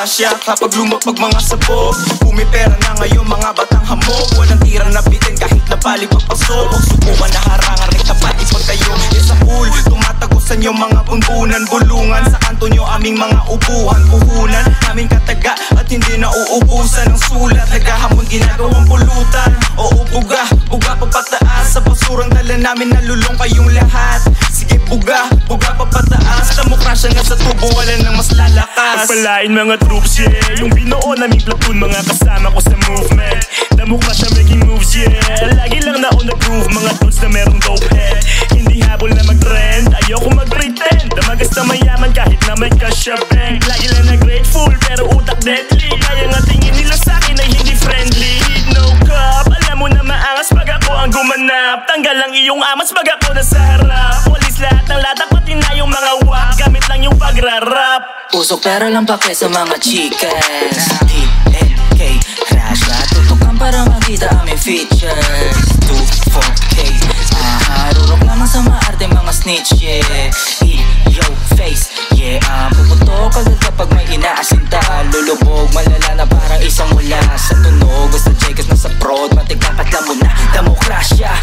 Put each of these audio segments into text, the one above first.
demokrasya. Kapag lumapag mga sabog, pumipera na ngayon mga batang hamog. Walang tirang nabitin kahit napali pagpasok. Huwag subukan na harangan, rin tapat ipag kayo. Yes, sa pool, tumatagusan yung mga bunbunan. Bulungan sa kanto nyo aming mga upuhan. Puhunan, aming kataga at hindi na uubusan ng sulat. Naghahamon ginagawang pulutan. Oo, buga papataas. Sa basurang dala namin nalulong kayong lahat. Sige, buga papataas. Demokrasya na sa tubo, wala nang mas lalakas. Pagpalain mga troops, yeah. Yung binuo naming platoon, mga kasama ko sa movement. Demokrasya making moves, yeah. Lagi lang na on the groove, mga dudes na merong dope head. Hindi habol na mag-trend, ayoko mag-pretend na magas na mayaman kahit na may cash sa bank. Lagi lang na grateful, pero utak deadly. Kaya nga tingin nila sa'kin ay hindi friendly. No cup, alam mo na maangas pag ako ang gumanap. Tanggal lang iyong amas pag ako nasa harap. Walis lahat ng latak, pati na yung mga wak. Gamit lang yung pagrarap. Usok pero lang pake sa mga chikas. DNK, Rasha, tutukan para makita aming features. 2-4K, rurok lamang sa maarte mga snitch, yeah. Yo, face, yeah. Puputok agad kapag may inaasinta. Lulubog, malala na parang isang mula sa tunog. Basta checkers na sa prod, matikang katla mo na demokrasya.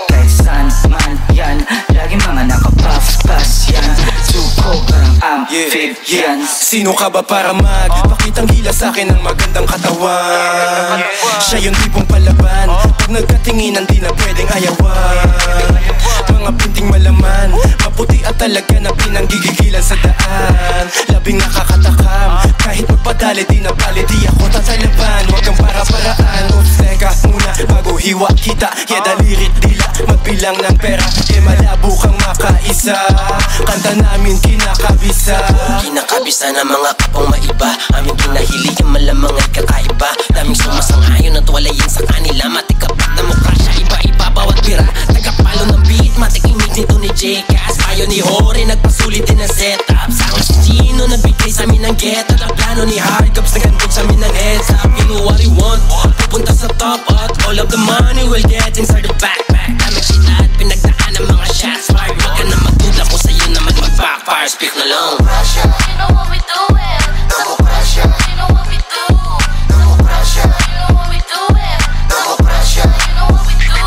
Kahit saan man yan, lagi mga nakapuff-pass yan. Suko parang amphibian. Sino ka ba para magpakitang hila sa'kin ng magandang katawan? Siya yung tipong palaban, pag nagkatinginan di na pwedeng ayawan. Mga pinting malaman, maputi at talaga na pinanggigigilan sa daan. Labing nakakatakam, kahit magpadali di na bali, di ako tatalaban. Huwag kang para-paraan, teka muna bago hiwa kita. Yeah, dalirit dila, magbilang ng pera, yeah, malabo kang makaisa. Kanta namin kinakabisa, kinakabisa ng mga kapong maiba. Aming kinahili yung malamang ay kakaiba. Daming sumasang-ayon at walayin sa kanila. Matikapat demokrasya, iba-iba bawat pira. Tagapalo ng beat, matikimig nito ni J-Cast. Payo ni Hori, nagpasulit din ang setup. Sa ang sino, nagbigay sa amin ng get. At ang plano ni Hardcups, nagandog sa amin ng heads up. You know what we want, pupunta sa top. At all of the money we'll get inside the backpack. Daming shit at pinagdaan ng mga shots fired. Wag ka na magdudla kung sa'yo naman mag-backfire. Speak na lang. Demokrasya, you know what we doing. Demokrasya, you know what we do. Demokrasya, you know what we doing. Demokrasya, you know what we do.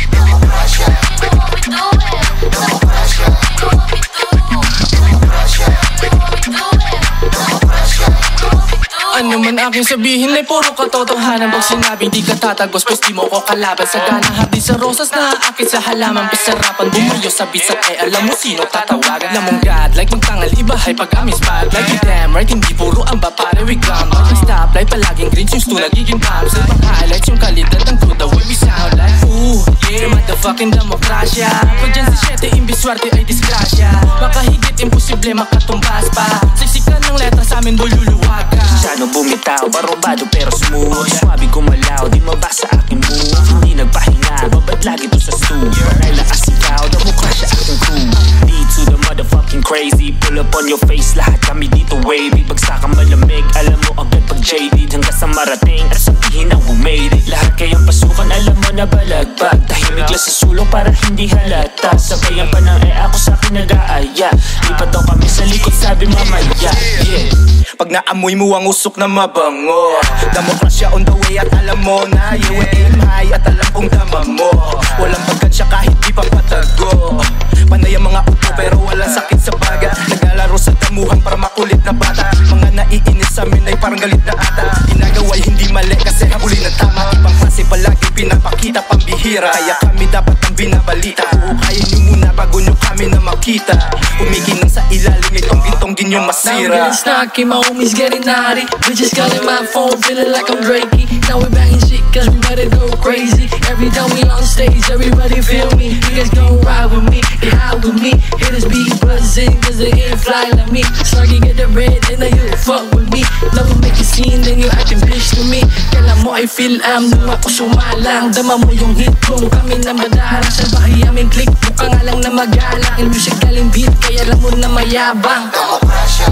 Demokrasya, you know what we doing. Demokrasya, you know what we do. Demokrasya, you know what we doing. Demokrasya, you know what we do. Ano man aking sabihin ay puro katotohanan. Pag sinabing di ka tatagos, pues di mo ko kalaban. Sa ganahan di sa rosas na aakit sa halaman. Pasarapan bumayo sa bisat ay alam mo sino tatawagan. Alam mong God, like mong tangal, iba ay pag amin spot. Like you damn right, hindi puro ang pare we gum. Like stoplight, palaging green tunes to nagiging bombs. Sa pang highlights yung kalidad ng crew, the way we sound like ooh, yeah, motherfucking demokrasya. Pag dyan sa 7, imbis swerte ay disgrasya. Makahigit, imposible makatumbas pa. Siksikan ng letra sa amin, boy luluwag ka. Masyadong bumitaw, barumbado pero smooth. Swabe gumalaw, di mabasa aking move. Hindi nagpahinga, babad lagi to sa stool. Panay lakas ikaw, demokrasya aking crew. Lead to the motherfucking crazy. Pull up on your face, lahat kami dito wavy. Bagsak ang malamig, alam mo agad pag jaded. Hanggang sa marating, at sabihin na we made it. Lahat kayang pasukan, alam mo na balagbag. Tahimik lang sa sulong para hindi halata. Sabayan pa ng ako sa akin nag-aaya. Lipat daw kami sa likod, sabi mamaya, yeah. Pag naamoy mo ang usok na mabango, demokrasya on the way at alam mo na. You aim high at alam kong tama mo. Walang pagkansya kahit di pa patago. Panay ang mga upo pero walang sakit sa baga. Naglalaro sa damuhan para makulit na bata. Mga naiinis sa amin ay parang galit na ata. Ginagawa'y hindi mali kasi habulin na tama. Ibang klase palagi pinapakita pambihira. Kaya kami dapat ang binabalita. Huhukayin nyo muna bago nyo kami na makita. Umiginang sa ilalim itong gintong-gin yung masira. My homies getting naughty. Bitches calling my phone, feeling like I'm Drakey. Now we banging shit, cause we better go crazy. Every time we on stage, everybody feel me. Niggas gon' ride with me, get high with me. Hitters be buzzing, cause they ain't fly like me. Sluggy get the bread, then you fuck with me. Love will make a scene, then you acting bitch to me. Kailan mo I feel nung ako sumalang. Dama mo yung hit kong kami na madarang. Sa bahay aming click, mukha nga lang na magalang. In music galing beat, kaya alam mo na mayabang. Demokrasya.